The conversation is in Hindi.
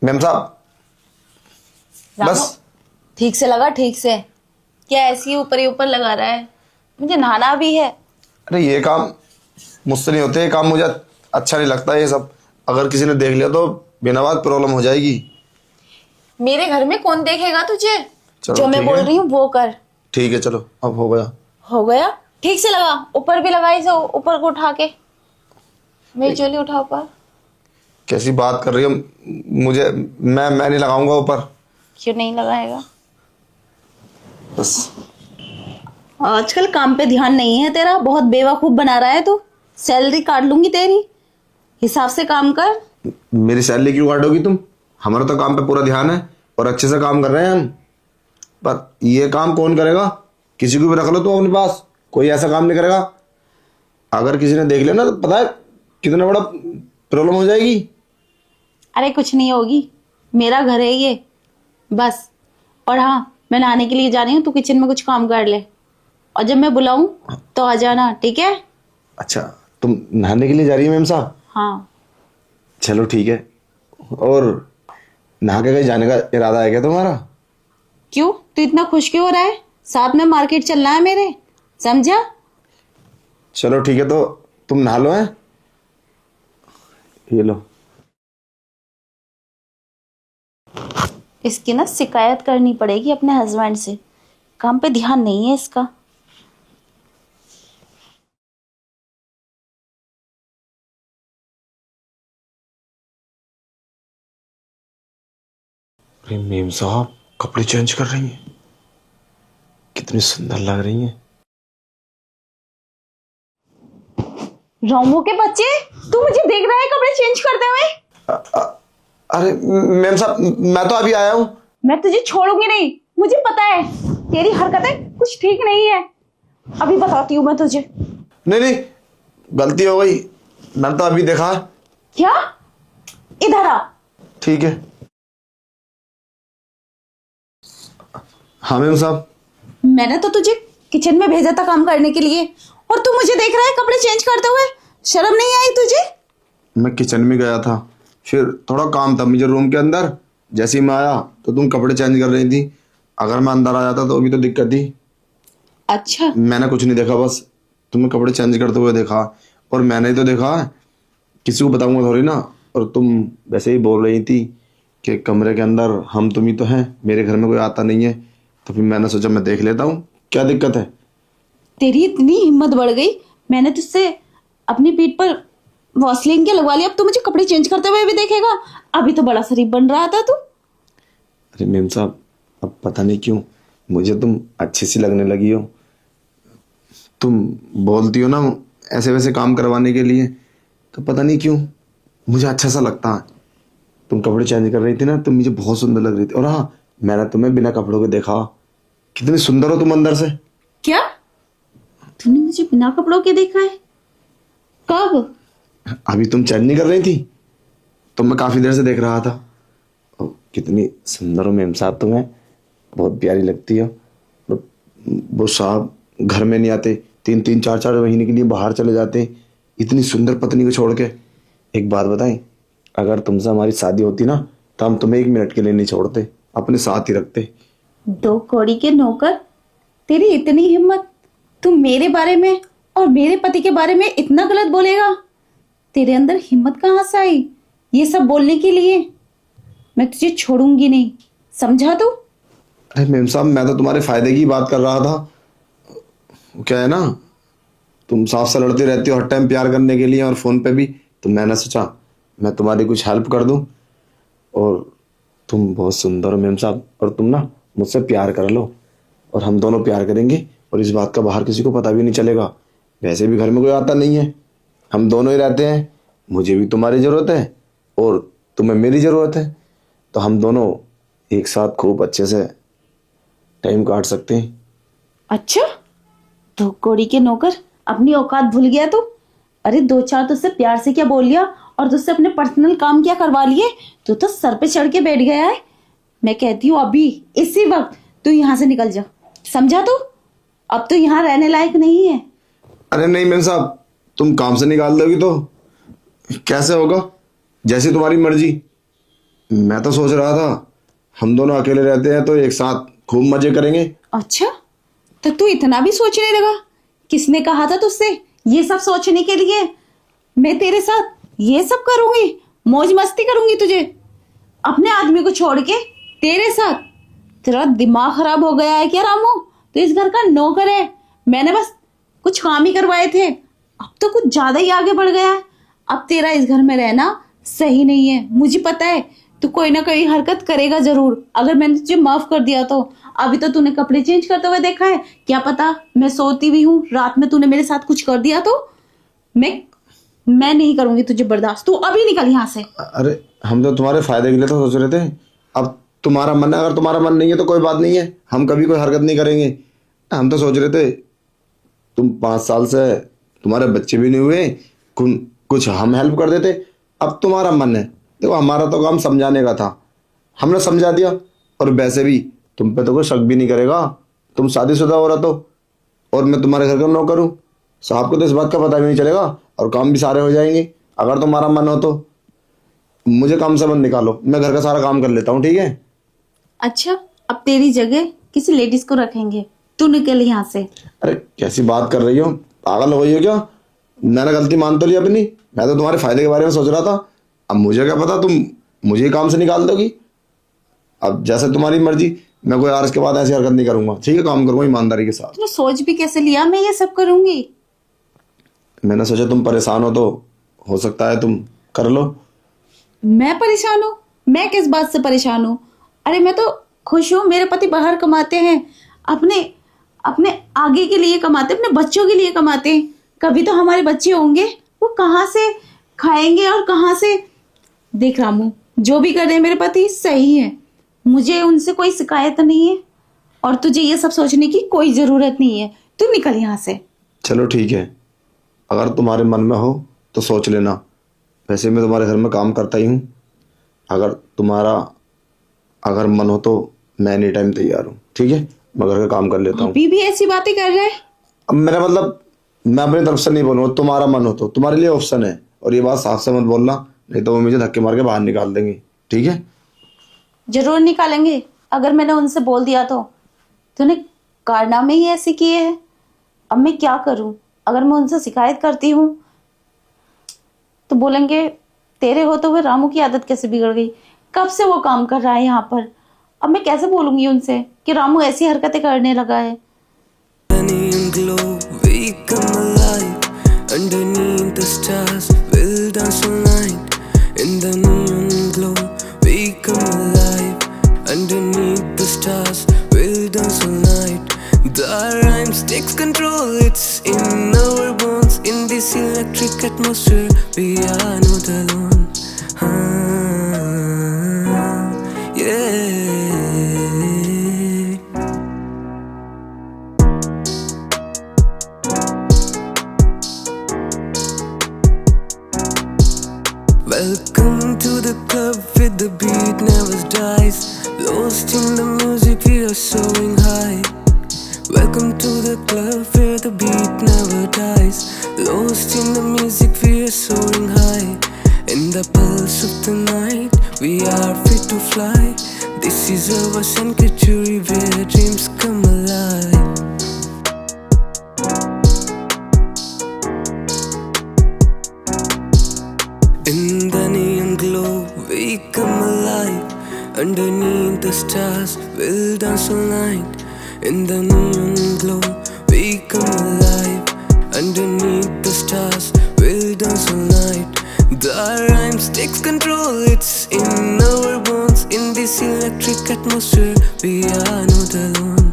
मैम साहब रामू, बस। ठीक से लगा, ठीक से। क्या ऐसी ऊपर ही ऊपर लगा रहा है? मुझे नहाना भी है। अरे ये काम मुझसे नहीं होते, ये काम मुझे अच्छा नहीं लगता ये सब। अगर किसी ने देख लिया तो बिना बात प्रॉब्लम हो जाएगी। मेरे घर में कौन देखेगा तुझे? चलो जो मैं ठीक बोल है। रही हूँ वो कर। ठीक है चलो, अब हो गया। हो गया? ठीक से लगा, ऊपर भी लगा इसे, ऊपर को उठा के। मेरी चोली उठा ऊपर। कैसी बात कर रही हो? मुझे मैं नहीं लगाऊंगा ऊपर। क्यों नहीं लगाएगा? बस। आजकल काम पे ध्यान नहीं है तेरा, बहुत बेवकूफ बना रहा है तू। सैलरी काट लूंगी तेरी, हिसाब से काम कर। मेरी सैलरी क्यों काटोगी तुम? हमारा तो काम पे पूरा ध्यान है और अच्छे से काम कर रहे हैं हम। पर ये काम कौन करेगा? किसी को भी रख लो तो अपने पास, कोई ऐसा काम नहीं करेगा। अगर किसी ने देख लिया ना तो पता है कितना बड़ा प्रॉब्लम हो जाएगी। अरे कुछ नहीं होगी, मेरा घर है ये, बस। और हाँ, मैं नहाने के लिए जा रही हूँ, तू किचन में कुछ काम कर ले। और जब मैं बुलाऊं तो आ जाना, ठीक है? अच्छा, तुम नहाने के लिए जा रही हो मैम साहब? हाँ। चलो ठीक है। और नहा के कहीं जाने का इरादा है क्या तुम्हारा? क्यों, तू इतना खुश क्यों हो रहा है? साथ में मार्केट चलना है मेरे, समझा? चलो ठीक है, तो तुम नहा लो। है ये लो। इसकी ना शिकायत करनी पड़ेगी अपने हस्बैंड से, काम पे ध्यान नहीं है इसका। अरे मेम साहब कपड़े चेंज कर रही हैं, कितनी सुंदर लग रही हैं। रोमो के बच्चे, तू मुझे देख रहा है कपड़े चेंज करते हुए? अरे मैम साहब मैं तो अभी आया हूँ। मैं तुझे छोड़ूंगी नहीं, मुझे पता है तेरी हरकतें कुछ ठीक नहीं है। अभी बताती हूँ मैं तुझे। नहीं नहीं, गलती हो गई, मैंने तो अभी देखा। क्या? इधर आ। ठीक है। हाँ मैम साहब। मैंने तो तुझे किचन में भेजा था काम करने के लिए, और तू मुझे देख रहा है कपड़े चेंज करते हुए। शर्म नहीं आई तुझे? मैं किचन में गया था, फिर थोड़ा काम था मुझे रूम के अंदर। जैसे ही मैं आया तो तुम कपड़े चेंज कर रही थी। अगर मैं अंदर आ जाता तो अभी तो दिक्कत थी। अच्छा। मैंने कुछ नहीं देखा, बस तुम्हें कपड़े चेंज करते हुए देखा। और मैंने ही तो देखा है, किसी को बताऊंगा थोड़ी ना। और तुम वैसे ही बोल रही थी कि कमरे के अंदर हम तुम ही तो हैं, मेरे घर में कोई आता नहीं है। तो फिर मैंने सोचा मैं देख लेता हूँ, क्या दिक्कत है। तेरी इतनी हिम्मत बढ़ गई, मैंने तुझसे अपनी पीठ पर वॉसलीन के लगवा लिया, अब तू मुझे कपड़े चेंज करते हुए भी देखेगा? अभी तो बड़ा शरीफ बन रहा था तू। अरे मेम साहब, अब पता नहीं क्यों मुझे तुम अच्छी सी लगने लगी हो। तुम बोलती हो ना ऐसे वैसे काम करवाने के लिए, तो पता नहीं क्यों मुझे अच्छा सा लगता है। तुम कपड़े चेंज कर रही थी ना तो मुझे बहुत सुंदर लग रही थी। और हाँ, मैंने तुम्हें बिना कपड़ों के देखा, कितनी सुंदर हो तुम अंदर से। क्या? तूने मुझे बिना कपड़ों के देखा है? कब? अभी तुम चेंज नहीं कर रही थी तो मैं काफी देर से देख रहा था। ओ, कितनी सुंदर हो मेम साहब, तुम्हें बहुत प्यारी लगती हो। वो साहब घर में नहीं आते, 3-3 4-4 महीने के लिए बाहर चले जाते, इतनी सुंदर पत्नी को छोड़ के। एक बात बताएं, अगर तुमसे हमारी शादी होती ना तो हम तुम्हें 1 मिनट के लिए नहीं छोड़ते, अपने साथ ही रखते। दो कौड़ी के नौकर, तेरी इतनी हिम्मत, तू मेरे बारे में और मेरे पति के बारे में इतना गलत बोलेगा? तेरे अंदर हिम्मत कहाँ से आई ये सब बोलने के लिए? मैं तुझे छोड़ूंगी नहीं, समझा तू? अरे मेम साहब मैं तो तुम्हारे फायदे की बात कर रहा था। क्या है ना, तुम साफ सा लड़ती रहती हो हर टाइम प्यार करने के लिए और फोन पे भी। तो मैंने सोचा मैं तुम्हारी कुछ हेल्प कर दूं। और तुम बहुत सुंदर हो मेम साहब, और तुम ना मुझसे प्यार कर लो और हम दोनों प्यार करेंगे। और इस बात का बाहर किसी को पता भी नहीं चलेगा। वैसे भी घर में कोई आता नहीं है, हम दोनों ही रहते हैं। मुझे भी तुम्हारी ज़रूरत है और तुम्हें मेरी ज़रूरत है, तो हम दोनों एक साथ खूब अच्छे से टाइम काट सकते हैं। अच्छा, दो कौड़ी के नौकर, अपनी औकात भूल गया तू? अरे दो चार तुझसे प्यार से क्या बोल लिया और तुझसे अपने पर्सनल काम क्या करवा लिए? तू तो सर पे चढ़ के बैठ गया है। मैं कहती हूँ अभी इसी वक्त तू यहाँ से निकल जा, समझा तू? अब तो यहाँ रहने लायक नहीं है। अरे नहीं मेम साहब, तुम काम से निकाल दोगी तो कैसे होगा? जैसी तुम्हारी मर्जी। मैं तो सोच रहा था हम दोनों अकेले रहते हैं तो एक साथ खूब मजे करेंगे। अच्छा, तो तू इतना भी सोचने लगा? किसने कहा था तुझसे ये सब सोचने के लिए? मैं तेरे साथ ये सब करूंगी, मौज मस्ती करूंगी तुझे, अपने आदमी को छोड़ के तेरे साथ? तेरा दिमाग खराब हो गया है क्या रामू? तो इस घर का नौकर है, मैंने बस कुछ काम ही करवाए थे, अब तो कुछ ज्यादा ही आगे बढ़ गया है। अब तेरा इस घर में रहना सही नहीं है, मुझे पता है तू कोई ना कोई हरकत करेगा जरूर। अगर मैंने तुझे माफ कर दिया तो अभी तो तूने कपड़े चेंज करते हुए देखा है, क्या पता मैं सोती भी हूँ रात में तूने मेरे साथ कुछ कर दिया तो मैं नहीं करूंगी तुझे बर्दाश्त, तू अभी निकल यहाँ से। अरे हम तो तुम्हारे फायदे के लिए तो सोच रहे थे, अब तुम्हारा मन है, अगर तुम्हारा मन नहीं है तो कोई बात नहीं है, हम कभी कोई हरकत नहीं करेंगे। हम तो सोच रहे थे तुम 5 साल से तुम्हारे बच्चे भी नहीं हुए, कुछ हम हेल्प कर देते। अब तुम्हारा मन है, देखो हमारा तो काम समझाने का था, हमने समझा दिया। और वैसे भी तुम पे तो कोई शक भी नहीं करेगा, तुम शादीशुदा औरत हो और मैं तुम्हारे घर का नौकर हूँ। साहब को तो इस बात का पता भी नहीं चलेगा और काम भी सारे हो जाएंगे। अगर तुम्हारा मन हो तो मुझे काम से मत निकालो, मैं घर का सारा काम कर लेता हूँ, ठीक है? अच्छा, अब तेरी जगह किसी लेडीज को रखेंगे, तू निकल यहाँ से। अरे कैसी बात कर रही हो, पागल हो गई हो क्या? मैंने गलती मान तो ली अपनी, मैं तो तुम्हारे फायदे के बारे में सोच रहा था। अब मुझे क्या पता तुम मुझे ही काम से निकाल दोगी। अब जैसे तुम्हारी मर्जी, मैं कोई आज के बाद ऐसी हरकत नहीं करूंगा, ठीक है? काम करूंगा ईमानदारी के साथ। तूने सोच भी कैसे लिया मैं ये सब करूंगी? मैंने सोचा तुम परेशान हो तो हो सकता है तुम कर लो। मैं परेशान हूँ? मैं किस बात से परेशान हूँ? अरे मैं तो खुश हूँ, मेरे पति बाहर कमाते हैं, अपने अपने आगे के लिए कमाते, अपने बच्चों के लिए कमाते हैं। कभी तो हमारे बच्चे होंगे, वो कहाँ से खाएंगे और कहाँ से? देख रामू, जो भी कर रहे हैं मेरे पति सही है, मुझे उनसे कोई शिकायत नहीं है और तुझे ये सब सोचने की कोई जरूरत नहीं है, तू निकल यहाँ से। चलो ठीक है, अगर तुम्हारे मन में हो तो सोच लेना। वैसे मैं तुम्हारे घर में काम करता ही हूँ, अगर मन हो तो मैं एनी टाइम तैयार हूँ, ठीक है? मैं घर का काम कर लेता हूँ। अभी भी ऐसी बातें कर रहे हैं? अब मेरा मतलब मैं अपनी तरफ से नहीं बोलूँगा, तुम्हारा मन हो तो तुम्हारे लिए ऑप्शन है, और ये बात साफ से मत बोलना, नहीं तो वो मुझे धक्के मार के बाहर निकाल देंगे, ठीक है? जरूर निकालेंगे, अगर मैंने उनसे बोल दिया तो। तूने कारनामे ही ऐसे किए हैं, अब मैं क्या करूं? अगर मैं उनसे शिकायत करती हूँ तो बोलेंगे तेरे होते हुए रामू की आदत कैसे बिगड़ गई, कब से वो काम कर रहा है यहाँ पर। अब मैं कैसे बोलूंगी उनसे कि रामू ऐसी हरकतें करने लगा है। Underneath the stars, we'll dance all night. In the neon glow, we come alive. Underneath the stars, we'll dance all night. The rhymes takes control, it's in our bones. In this electric atmosphere, we are not alone. Yeah. Welcome to the club where the beat never dies. Lost in the music, we are soaring high. Welcome to the club where the beat never dies. Lost in the music, we are soaring high. In the pulse of the night, we are free to fly. This is our sanctuary where dreams come alive. In the neon glow, we come alive. Underneath the stars, we'll dance all night. In the neon glow, we come alive. Underneath the stars, we'll dance all night. The rhymes takes control, it's in our bones. In this electric atmosphere, we are not alone.